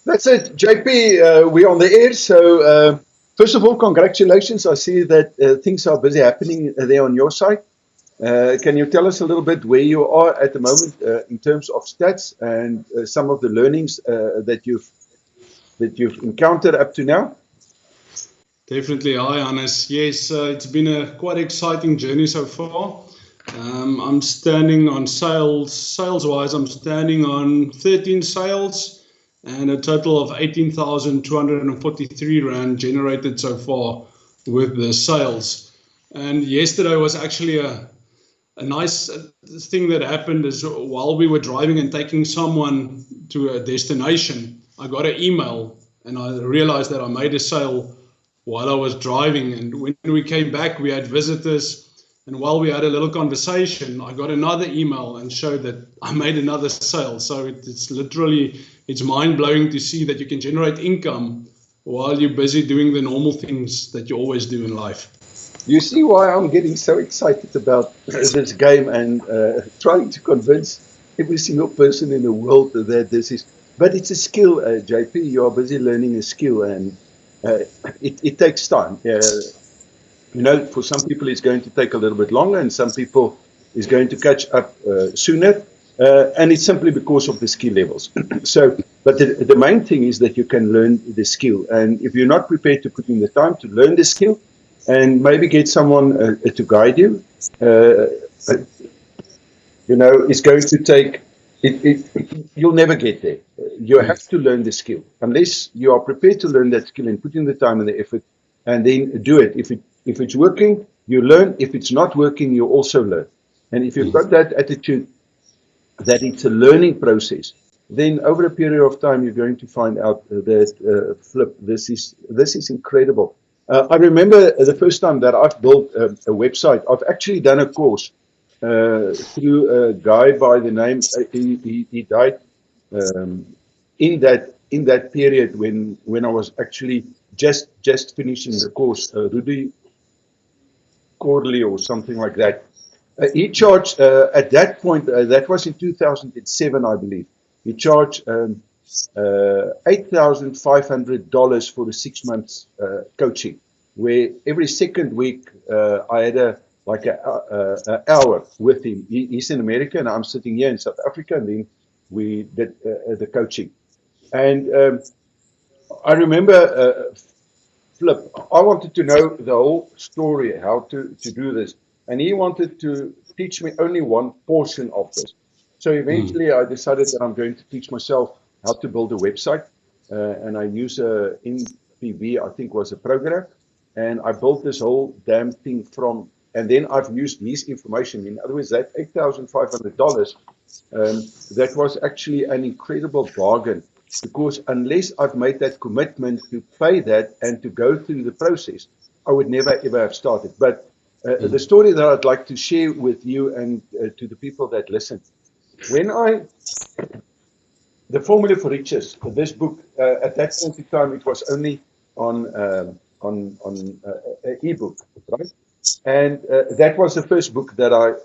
That's it, JP. We're on the air. So, first of all, congratulations. I see that things are busy happening there on your side. Can you tell us a little bit where you are at the moment in terms of stats and some of the learnings that you've encountered up to now? Definitely. Hi, Hannes. Yes, it's been a quite exciting journey so far. I'm standing on sales-wise, I'm standing on 13 sales and a total of 18,243 Rand generated so far with the sales. And yesterday was actually a nice thing that happened is while we were driving and taking someone to a destination, I got an email and I realized that I made a sale while I was driving. And when we came back, we had visitors. And while we had a little conversation, I got another email and showed that I made another sale. So it's mind blowing to see that you can generate income while you're busy doing the normal things that you always do in life. You see why I'm getting so excited about this game and trying to convince every single person in the world that this is. But it's a skill, JP. You are busy learning a skill, and it takes time. For some people it's going to take a little bit longer, and some people is going to catch up sooner. And it's simply because of the skill levels. But the main thing is that you can learn the skill, and if you're not prepared to put in the time to learn the skill, and maybe get someone to guide you, it's going to take. You'll never get there. You have to learn the skill. Unless you are prepared to learn that skill and put in the time and the effort, and then do it. If it's working, you learn. If it's not working, you also learn. And if you've got that attitude that it's a learning process, then over a period of time you're going to find out that flip. This is incredible. I remember the first time that I've built a website. I've actually done a course through a guy by the name. He died in that period when I was actually just finishing the course. Rudy Corley or something like that. He charged at that point. That was in 2007, I believe. He charged $8,500 for the 6 months coaching, where every second week I had an hour with him. He's in America and I'm sitting here in South Africa, and then we did the coaching. And I remember, Flip, I wanted to know the whole story, how to do this. And he wanted to teach me only one portion of this. So eventually I decided that I'm going to teach myself how to build a website. And I use a NPV, I think was a program. And I built this whole damn thing and then I've used his information. In other words, that $8,500, that was actually an incredible bargain. Because unless I've made that commitment to pay that and to go through the process, I would never ever have started. But the story that I'd like to share with you and to the people that listen, the Formula for Riches, this book, at that point in time, it was only on ebook, right? And that was the first book that I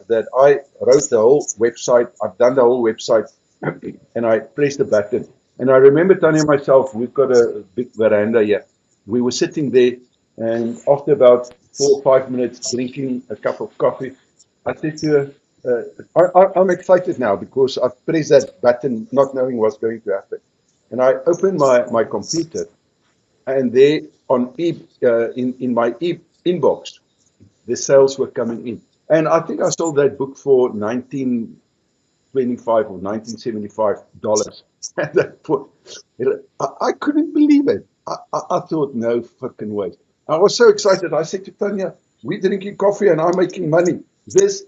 wrote the whole website. I've done the whole website, and I pressed the button. And I remember telling myself, we've got a big veranda here. We were sitting there, and after about 4 or 5 minutes drinking a cup of coffee, I said to her, I'm excited now because I've pressed that button not knowing what's going to happen. And I opened my computer, and there in my inbox, the sales were coming in. And I think I sold that book for $1925 or $1975 at that point. I couldn't believe it. I thought, no fucking way. I was so excited. I said to Tanya, we're drinking coffee and I'm making money. This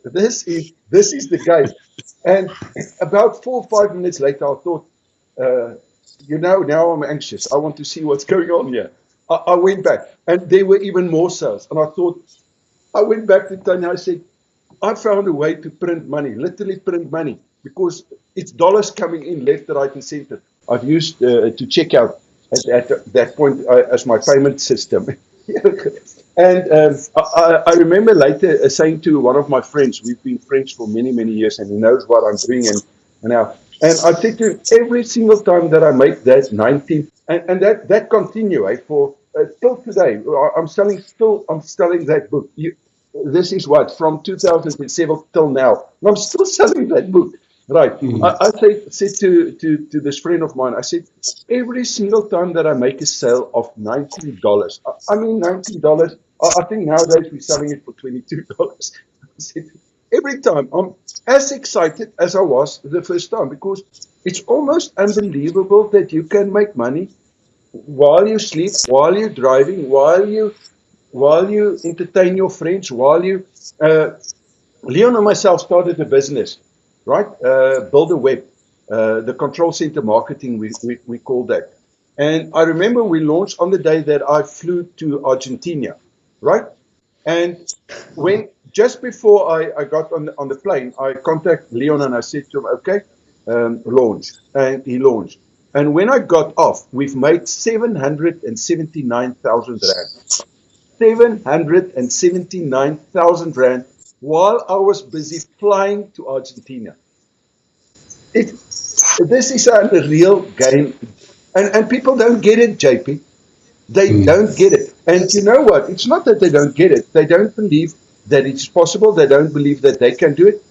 is the game. And about 4 or 5 minutes later, I thought, now I'm anxious. I want to see what's going on here. I went back, and there were even more sales. And I went back to Tanya. I said, I found a way to print money, literally print money, because it's dollars coming in left, right, and center. I've used to check out at that point as my payment system. And I remember later saying to one of my friends, we've been friends for many, many years, and he knows what I'm doing. And now And I said to him, every single time that I make that 19, and that continue for till today. I'm selling that book. This is what, from 2007 till now. And I'm still selling that book. Right. I said to this friend of mine, I said, every single time that I make a sale of $19, I mean $19, I think nowadays we're selling it for $22. I said, every time I'm as excited as I was the first time, because it's almost unbelievable that you can make money while you sleep, while you're driving, while you entertain your friends, while you Leon and myself started a business, right? Build a web, the control center marketing, we call that. And I remember we launched on the day that I flew to Argentina, right? And when just before I got on the plane, I contacted Leon and I said to him, okay, launch. And he launched. And when I got off, we've made 779,000 Rand. 779,000 Rand while I was busy flying to Argentina. This is a real game. And people don't get it, JP. They don't get it. And you know what? It's not that they don't get it. They don't believe that it's possible. They don't believe that they can do it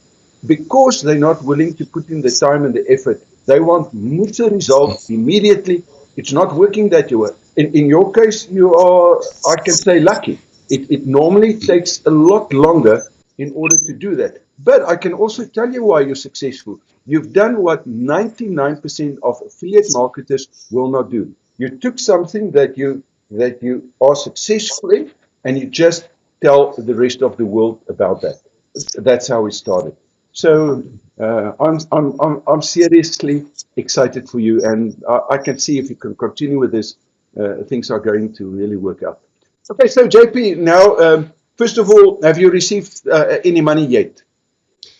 because they're not willing to put in the time and the effort. They want mutual results immediately. It's not working that way. In your case, you are, I can say, lucky. It normally takes a lot longer in order to do that. But I can also tell you why you're successful. You've done what 99% of affiliate marketers will not do. You took something that you are successful in, and you just tell the rest of the world about that. That's how it started. So I'm seriously excited for you, and I can see if you can continue with this, things are going to really work out. Okay, so JP, now first of all, have you received any money yet?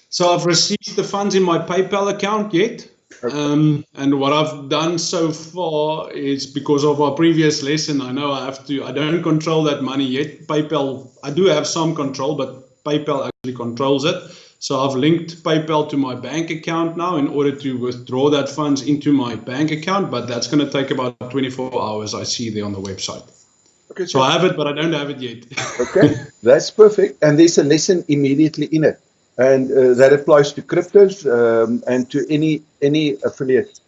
So I've received the funds in my PayPal account yet. Okay. And what I've done so far is, because of our previous lesson, I know I don't control that money yet. PayPal, I do have some control, but PayPal actually controls it. So I've linked PayPal to my bank account now in order to withdraw that funds into my bank account, but that's going to take about 24 hours, I see there on the website. Okay, so I have it, but I don't have it yet. Okay, that's perfect. And there's a lesson immediately in it. And that applies to cryptos and to any affiliate.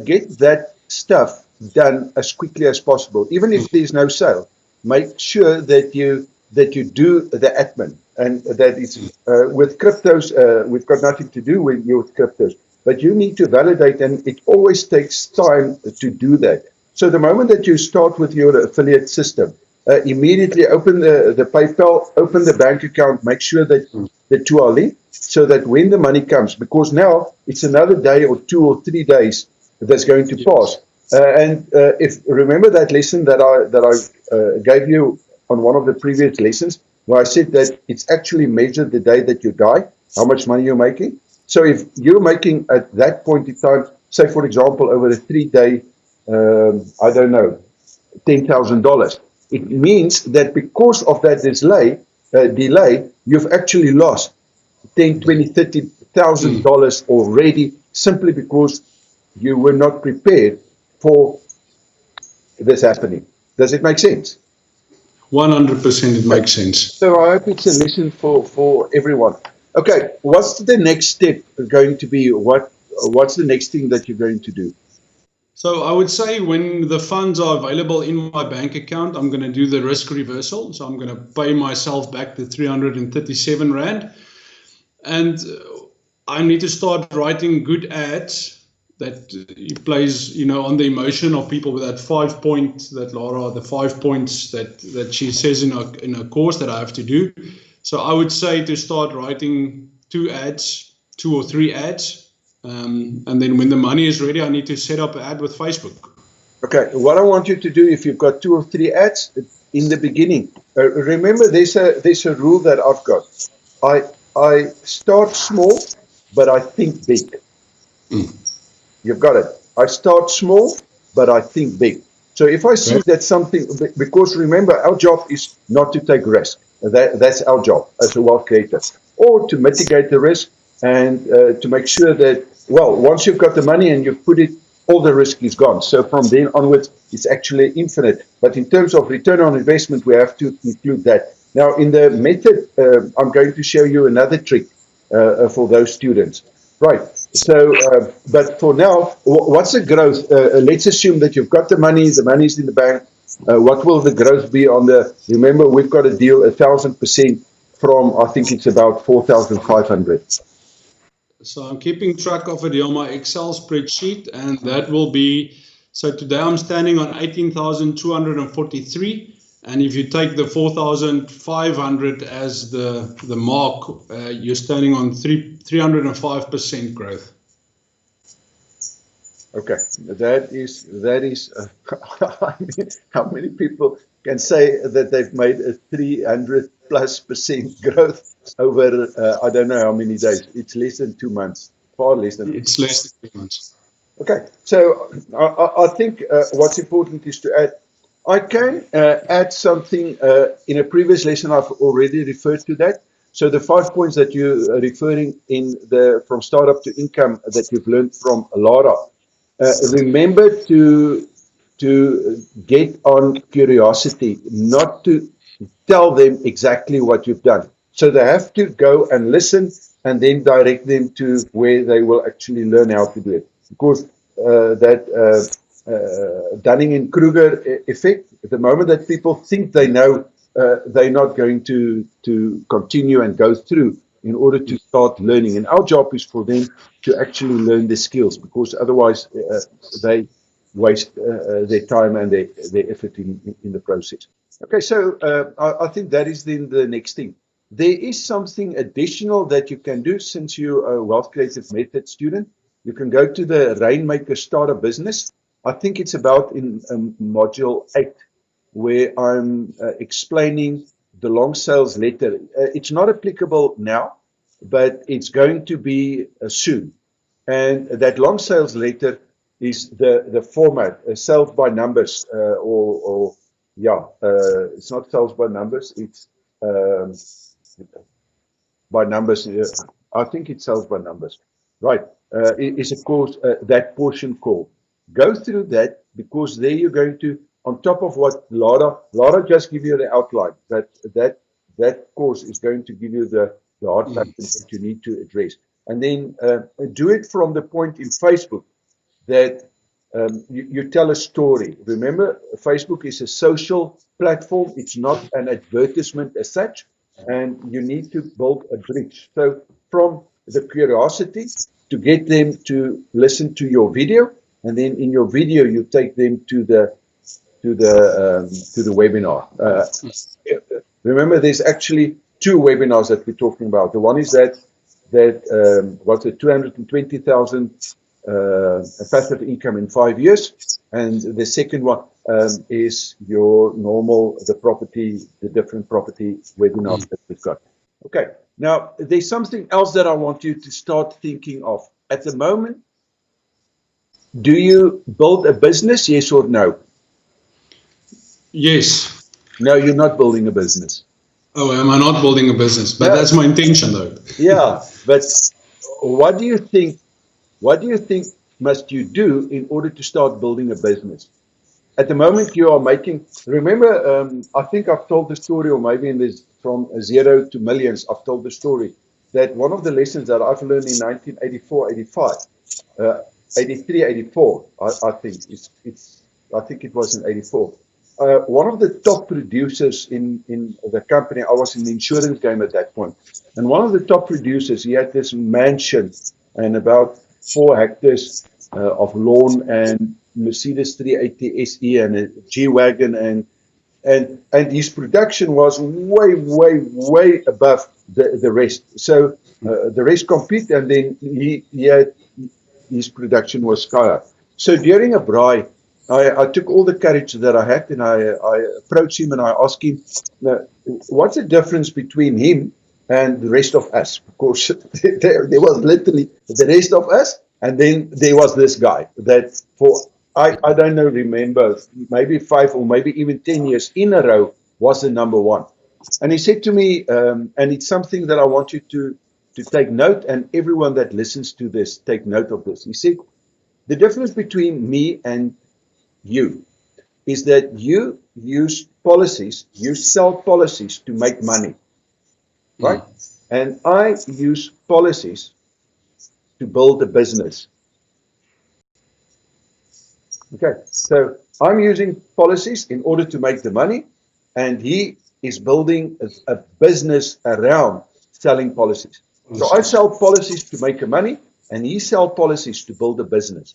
Get that stuff done as quickly as possible. Even if there's no sale, make sure that you do the admin. And that is with cryptos, we've got nothing to do with cryptos. But you need to validate, and it always takes time to do that. So the moment that you start with your affiliate system, immediately open the PayPal, open the bank account, make sure that the two are linked, so that when the money comes, because now it's another day or 2 or 3 days that's going to pass. And if remember that lesson that I gave you on one of the previous lessons, where I said that it's actually measured the day that you die, how much money you're making. So if you're making at that point in time, say for example, over a 3-day, I don't know, $10,000. It means that because of that delay, you've actually lost $10,000, $20,000, $30,000 already, simply because you were not prepared for this happening. Does it make sense? 100% it makes sense. So I hope it's a lesson for everyone. Okay, what's the next step going to be? What's the next thing that you're going to do? So I would say when the funds are available in my bank account, I'm going to do the risk reversal. So I'm going to pay myself back the 337 Rand. And I need to start writing good ads that plays, on the emotion of people with that 5 points that Laura, the 5 points that she says in a course that I have to do. So I would say to start writing 2 or 3 ads. And then when the money is ready, I need to set up an ad with Facebook. Okay, what I want you to do, if you've got 2 or 3 ads in the beginning, remember there's a rule that I've got. I start small, but I think big. You've got it. I start small, but I think big. So if I see that something, because remember, our job is not to take risk. That's our job as a wealth creator, or to mitigate the risk, and to make sure that, well, once you've got the money and you've put it, all the risk is gone. So from then onwards, it's actually infinite. But in terms of return on investment, we have to include that. Now, in the method, I'm going to show you another trick for those students. Right. So, but for now, what's the growth? Let's assume that you've got the money's in the bank. What will the growth be on the? Remember, we've got a deal 1,000% from, I think it's about 4,500. So I'm keeping track of it here on my Excel spreadsheet, and that will be, so today I'm standing on 18,243, and if you take the 4,500 as the mark, you're standing on 305% growth. Okay, that is how many people can say that they've made a 300+% growth over I don't know how many days. It's less than 2 months, far less than. It's less than 2 months. Okay, so I think what's important is to add. I can add something in a previous lesson. I've already referred to that. So the 5 points that you're referring in the from startup to income that you've learned from Lara. Remember to get on curiosity, not to tell them exactly what you've done. So they have to go and listen and then direct them to where they will actually learn how to do it. Because that Dunning and Kruger effect, at the moment that people think they know, they're not going to continue and go through in order to start learning. And our job is for them to actually learn the skills, because otherwise they waste their time and their effort in the process. Okay, so I think that is then the next thing. There is something additional that you can do since you're a Wealth Creative Method student. You can go to the Rainmaker Start a Business. I think it's about in module 8, where I'm explaining the long sales letter. It's not applicable now, but it's going to be soon. And that long sales letter is the format, sales by numbers, it's not sales by numbers, it's by numbers. I think it's sales by numbers. Right. It's of course that portion called. Go through that, because there you're going to, on top of what Lara just give you the outline, that course is going to give you the hard factors that you need to address. And then do it from the point in Facebook that you tell a story. Remember, Facebook is a social platform. It's not an advertisement as such, and you need to build a bridge. So from the curiosity to get them to listen to your video, and then in your video you take them to the webinar. Remember, there's actually 2 webinars that we're talking about. The one is that what's it, 220,000 passive income in 5 years, and the second one is your normal, the different property webinars that we've got. Okay, now there's something else that I want you to start thinking of. At the moment, do you build a business, yes or no? Yes. No, you're not building a business. Oh, am I not building a business? But that's my intention, though. Yeah, but what do you think must you do in order to start building a business? At the moment you are making, remember, I think I've told the story, or maybe in this from 0 to millions, I've told the story that one of the lessons that I've learned in 1984, 85, 83, 84, I think I think it was in 84. One of the top producers in the company, I was in the insurance game at that point, and one of the top producers, he had this mansion and about 4 hectares of lawn and Mercedes 380 SE and a G-Wagon, and his production was way above the rest. So the rest compete, and then he had, his production was sky high. So during a braai, I took all the courage that I had, and I approached him and I asked him, what's the difference between him and the rest of us? Because there was literally the rest of us, and then there was this guy that for, I don't know, remember, maybe 5 or maybe even 10 years in a row was the number one. And he said to me, and it's something that I want you to take note, and everyone that listens to this, take note of this. He said, the difference between me and you is that you use policies, you sell policies to make money, right? And I use policies to build a business. Okay, so I'm using policies in order to make the money, and he is building a business around selling policies. So I sell policies to make a money, and he sells policies to build a business.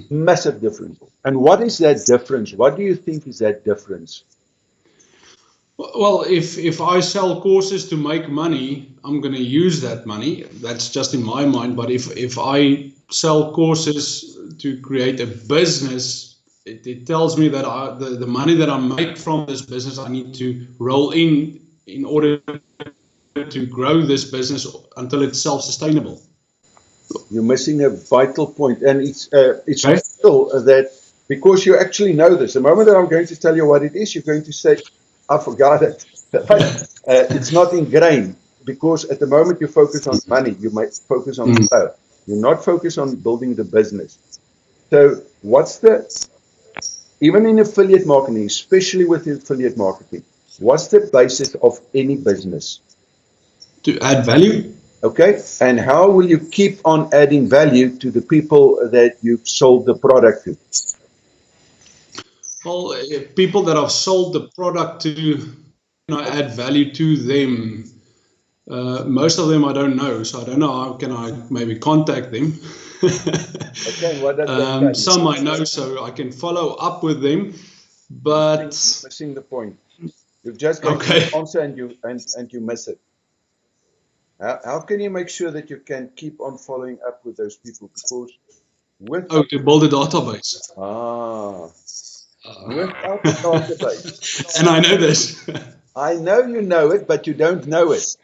Massive difference. And what is that difference? What do you think is that difference? Well, if I sell courses to make money, I'm going to use that money. That's just in my mind. But if I sell courses to create a business, it tells me that the money that I make from this business, I need to roll in order to grow this business until it's self-sustainable. You're missing a vital point, and it's Okay. vital that because you actually know this. The moment that I'm going to tell you what it is, you're going to say, I forgot it. It's not ingrained, because at the moment you focus on money, you might focus on sale. You're not focused on building the business. So even in affiliate marketing, especially with affiliate marketing, what's the basis of any business? To add value. Okay, and how will you keep on adding value to the people that you've sold the product to? Well, people that I've sold the product to, add value to them. Most of them I don't know, so I don't know how can I maybe contact them. Okay, what does that tell you? Some I know, so I can follow up with them, but missing the point. You've just got the answer and you miss it. How can you make sure that you can keep on following up with those people? Because to build a database. Without the database. And I know this. I know you know it, but you don't know it.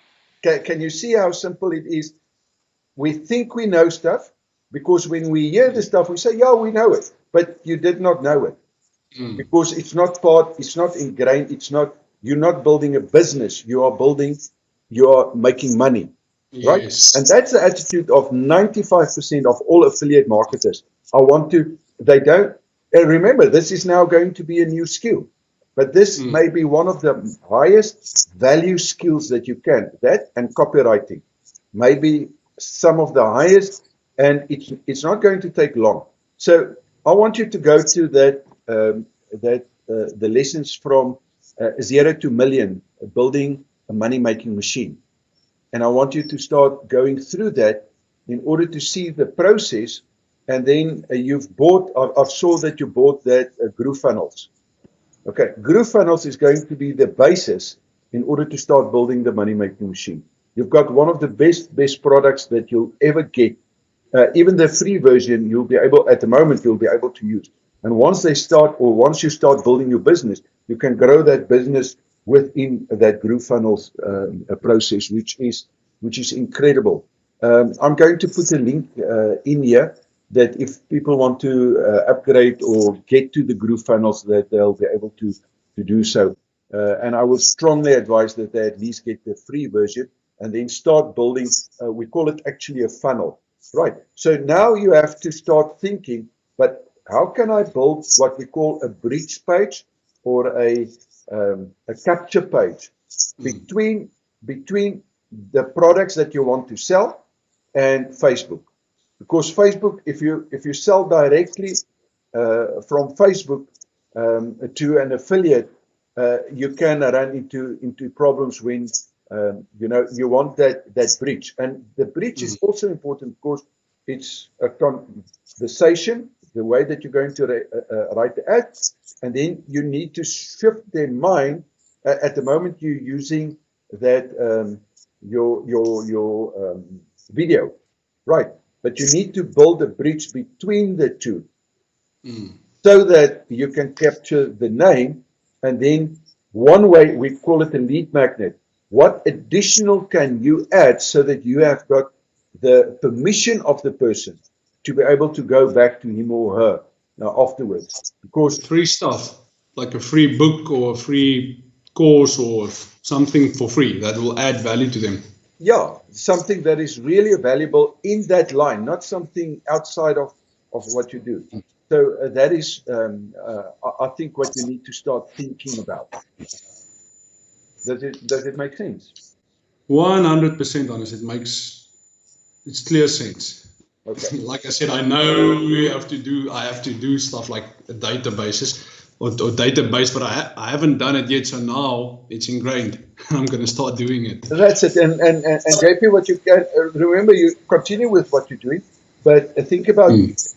Can you see how simple it is? We think we know stuff because when we hear the stuff, we say, yeah, we know it, but you did not know it. Because it's not ingrained, you're not building a business, you are making money, right? Yes. And that's the attitude of 95% of all affiliate marketers. Remember, this is now going to be a new skill, but this may be one of the highest value skills that you can, that and copywriting, maybe some of the highest, and it's not going to take long. So I want you to go to the lessons from 0 to million, building a money-making machine. And I want you to start going through that in order to see the process. And then I saw that you bought that GrooveFunnels. Okay, GrooveFunnels is going to be the basis in order to start building the money-making machine. You've got one of the best products that you'll ever get. Even the free version, you'll be able to use. And once you start building your business, you can grow that business within that GrooveFunnels process, which is incredible. I'm going to put a link in here that if people want to upgrade or get to the GrooveFunnels, that they'll be able to do so. And I would strongly advise that they at least get the free version and then start building. We call it actually a funnel, right? So now you have to start thinking, but how can I build what we call a bridge page or a capture page between the products that you want to sell and Facebook? Because Facebook, if you sell directly from Facebook to an affiliate, you can run into problems when you want that bridge. And the bridge is also important because it's a conversation, the way that you're going to write the ad, and then you need to shift their mind. At the moment you're using that your video, right? But you need to build a bridge between the two so that you can capture the name. And then one way, we call it a lead magnet. What additional can you add so that you have got the permission of the person to be able to go back to him or her afterwards? Because free stuff, like a free book or a free course or something for free that will add value to them. Yeah, something that is really valuable in that line, not something outside of what you do. So that is, I think, what you need to start thinking about. Does it make sense? 100% honest. It's clear sense. Okay. Like I said, I know I have to do stuff like databases or database, but I haven't done it yet. So now it's ingrained. I'm going to start doing it. That's it. And JP, what you can remember, you continue with what you're doing, but think about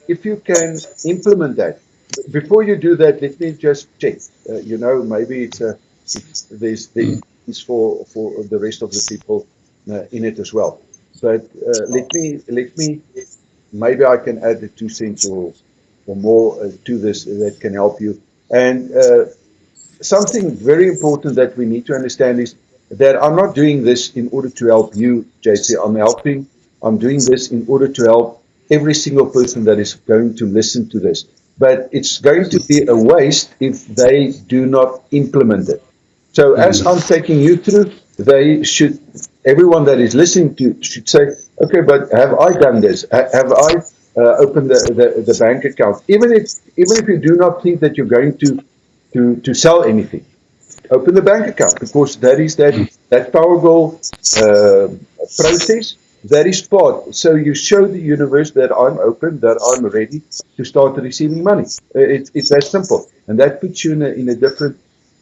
if you can implement that. Before you do that, let me just check. Maybe there's things for the rest of the people in it as well. But let me maybe I can add the 2 cents or more to this that can help you. And something very important that we need to understand is that I'm not doing this in order to help you, JP. I'm doing this in order to help every single person that is going to listen to this. But it's going to be a waste if they do not implement it. So as I'm taking you through, everyone that is listening to should say, okay, but have I done this? Have I opened the bank account? Even if you do not think that you're going to sell anything, open the bank account, because that is that Powerball process. That is part. So you show the universe that I'm open, that I'm ready to start receiving money. It's that simple, and that puts you in a different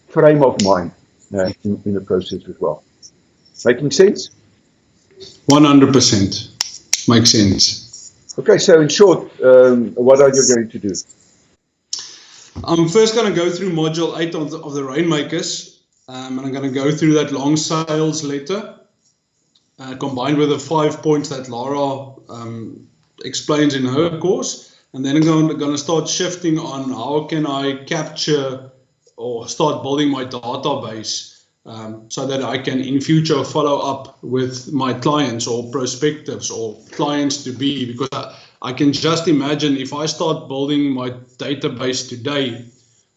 frame of mind in the process as well. Making sense? 100% makes sense. Okay, so in short, what are you going to do? I'm first going to go through module 8 of the Rainmakers, and I'm going to go through that long sales letter, combined with the 5 points that Laura explains in her course. And then I'm going to start shifting on how can I capture or start building my database so that I can in future follow up with my clients or prospectives or clients to be, because I can just imagine if I start building my database today,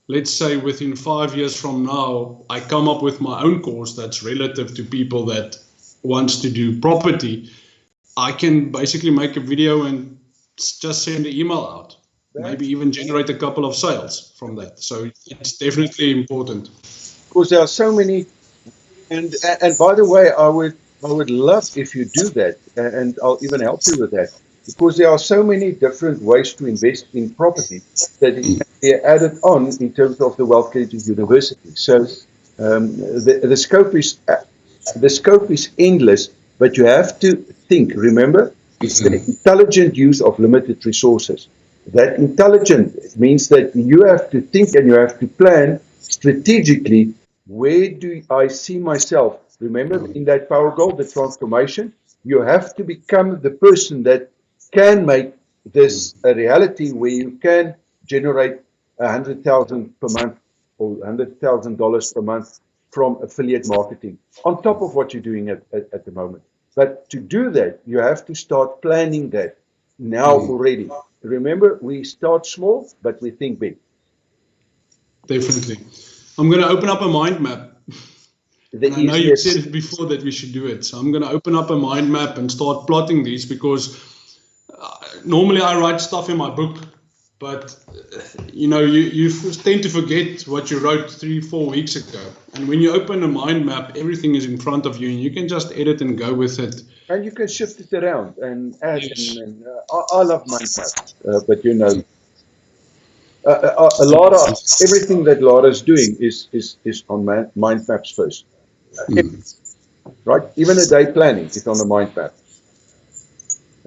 let's say within 5 years from now, I come up with my own course that's relative to people that wants to do property, I can basically make a video and just send an email out. Maybe even generate a couple of sales from that. So it's definitely important. Because there are so many, and by the way, I would love if you do that, and I'll even help you with that, because there are so many different ways to invest in property that it can be added on in terms of the Wealth Creative University. So the scope is endless, but you have to think. Remember, it's the intelligent use of limited resources. That intelligent means that you have to think and you have to plan strategically. Where do I see myself? Remember, in that power goal, the transformation, you have to become the person that can make this a reality where you can generate $100,000 per month or $100,000 per month from affiliate marketing on top of what you're doing at the moment. But to do that, you have to start planning that now already. Remember, we start small, but we think big. Definitely. I'm going to open up a mind map. I know you said it before that we should do it. So I'm going to open up a mind map and start plotting these, because normally I write stuff in my book, but you tend to forget what you wrote 3-4 weeks ago. And when you open a mind map, everything is in front of you and you can just edit and go with it. And you can shift it around and add. Yes. And I love mind maps, but a lot of everything that Laura's doing is on mind maps first. Right? Even a day planning is on the mind map.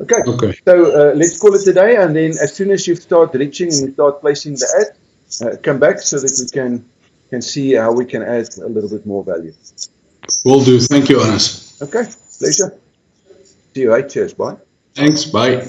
Okay. So let's call it a day, and then as soon as you start reaching and you start placing the ad, come back so that we can see how we can add a little bit more value. Will do. Thank you, Hannes. Okay. Pleasure. See you. Cheers. Bye. Thanks. Bye.